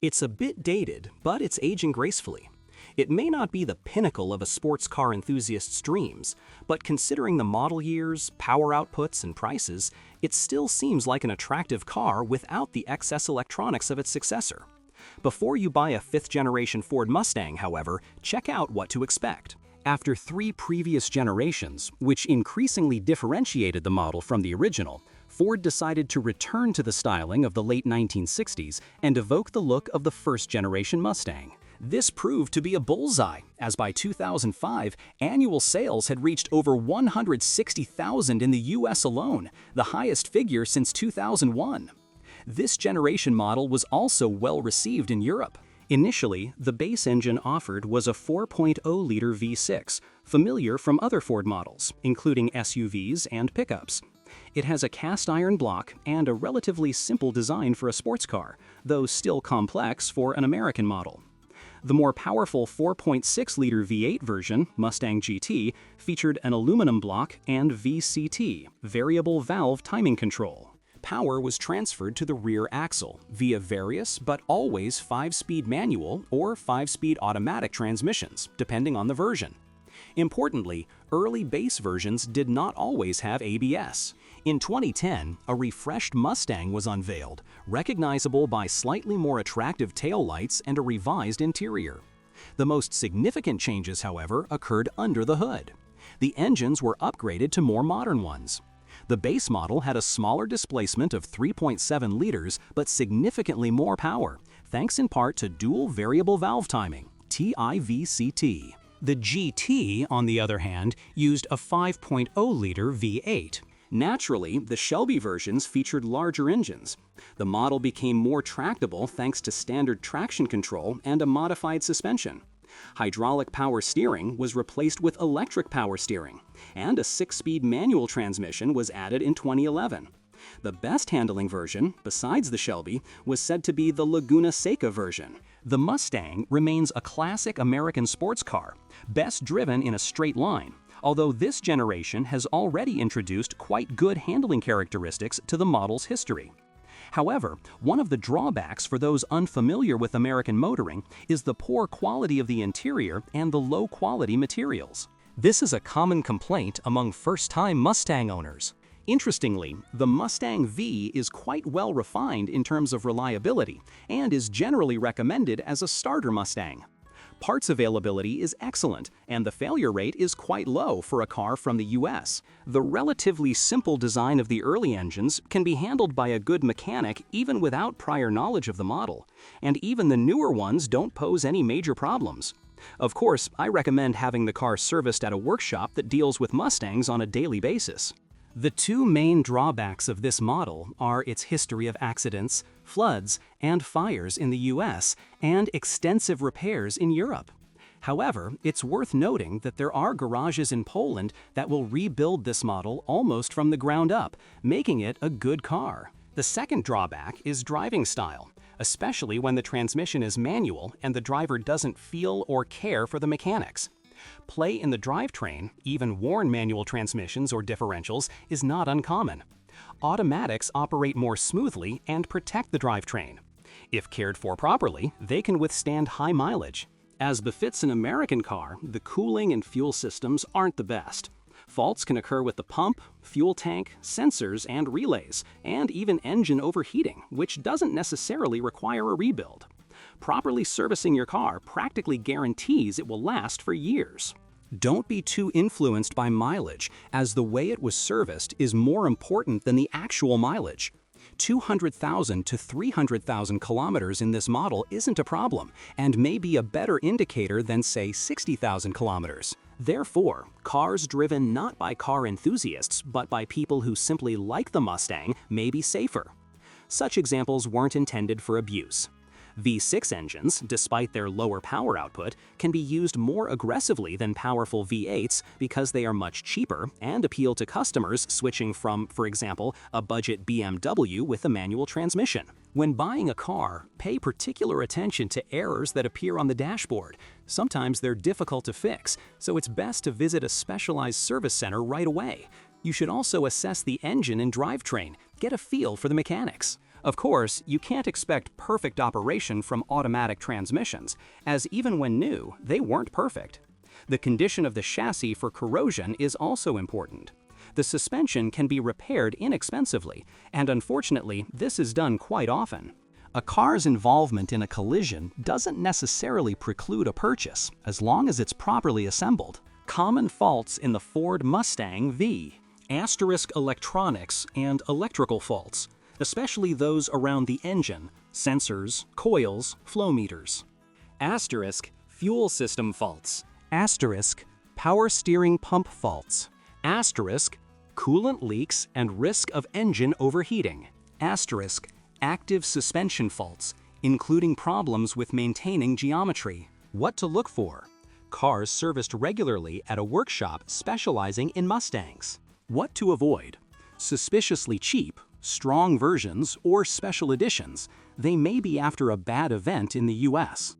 It's a bit dated, but it's aging gracefully. It may not be the pinnacle of a sports car enthusiast's dreams, but considering the model years, power outputs, and prices, it still seems like an attractive car without the excess electronics of its successor. Before you buy a fifth-generation Ford Mustang, however, check out what to expect. After 3 previous generations, which increasingly differentiated the model from the original, Ford decided to return to the styling of the late 1960s and evoke the look of the first-generation Mustang. This proved to be a bullseye, as by 2005, annual sales had reached over 160,000 in the US alone, the highest figure since 2001. This generation model was also well received in Europe. Initially, the base engine offered was a 4.0-liter V6, familiar from other Ford models, including SUVs and pickups. It has a cast-iron block and a relatively simple design for a sports car, though still complex for an American model. The more powerful 4.6-liter V8 version, Mustang GT, featured an aluminum block and VCT, variable valve timing control. Power was transferred to the rear axle via various but always 5-speed manual or 5-speed automatic transmissions, depending on the version. Importantly, early base versions did not always have ABS. In 2010, a refreshed Mustang was unveiled, recognizable by slightly more attractive taillights and a revised interior. The most significant changes, however, occurred under the hood. The engines were upgraded to more modern ones. The base model had a smaller displacement of 3.7 liters but significantly more power, thanks in part to dual variable valve timing, TIVCT. The GT, on the other hand, used a 5.0-liter V8. Naturally, the Shelby versions featured larger engines. The model became more tractable thanks to standard traction control and a modified suspension. Hydraulic power steering was replaced with electric power steering, and a 6-speed manual transmission was added in 2011. The best handling version, besides the Shelby, was said to be the Laguna Seca version. The Mustang remains a classic American sports car, best driven in a straight line, although this generation has already introduced quite good handling characteristics to the model's history. However, one of the drawbacks for those unfamiliar with American motoring is the poor quality of the interior and the low-quality materials. This is a common complaint among first-time Mustang owners. Interestingly, the Mustang V is quite well refined in terms of reliability and is generally recommended as a starter Mustang. Parts availability is excellent, and the failure rate is quite low for a car from the US. The relatively simple design of the early engines can be handled by a good mechanic even without prior knowledge of the model, and even the newer ones don't pose any major problems. Of course, I recommend having the car serviced at a workshop that deals with Mustangs on a daily basis. The 2 main drawbacks of this model are its history of accidents, floods, and fires in the US, and extensive repairs in Europe. However, it's worth noting that there are garages in Poland that will rebuild this model almost from the ground up, making it a good car. The second drawback is driving style, especially when the transmission is manual and the driver doesn't feel or care for the mechanics. Play in the drivetrain, even worn manual transmissions or differentials, is not uncommon. Automatics operate more smoothly and protect the drivetrain. If cared for properly, they can withstand high mileage. As befits an American car, the cooling and fuel systems aren't the best. Faults can occur with the pump, fuel tank, sensors, and relays, and even engine overheating, which doesn't necessarily require a rebuild. Properly servicing your car practically guarantees it will last for years. Don't be too influenced by mileage, as the way it was serviced is more important than the actual mileage. 200,000 to 300,000 kilometers in this model isn't a problem, and may be a better indicator than, say, 60,000 kilometers. Therefore, cars driven not by car enthusiasts but by people who simply like the Mustang may be safer. Such examples weren't intended for abuse. V6 engines, despite their lower power output, can be used more aggressively than powerful V8s because they are much cheaper and appeal to customers switching from, for example, a budget BMW with a manual transmission. When buying a car, pay particular attention to errors that appear on the dashboard. Sometimes they're difficult to fix, so it's best to visit a specialized service center right away. You should also assess the engine and drivetrain, get a feel for the mechanics. Of course, you can't expect perfect operation from automatic transmissions, as even when new, they weren't perfect. The condition of the chassis for corrosion is also important. The suspension can be repaired inexpensively, and unfortunately, this is done quite often. A car's involvement in a collision doesn't necessarily preclude a purchase, as long as it's properly assembled. Common faults in the Ford Mustang V. Asterisk electronics and electrical faults, especially those around the engine, sensors, coils, flow meters. Asterisk fuel system faults. Asterisk power steering pump faults. Asterisk coolant leaks and risk of engine overheating. Asterisk active suspension faults, including problems with maintaining geometry. What to look for? Cars serviced regularly at a workshop specializing in Mustangs. What to avoid? Suspiciously cheap, strong versions, or special editions. They may be after a bad event in the US.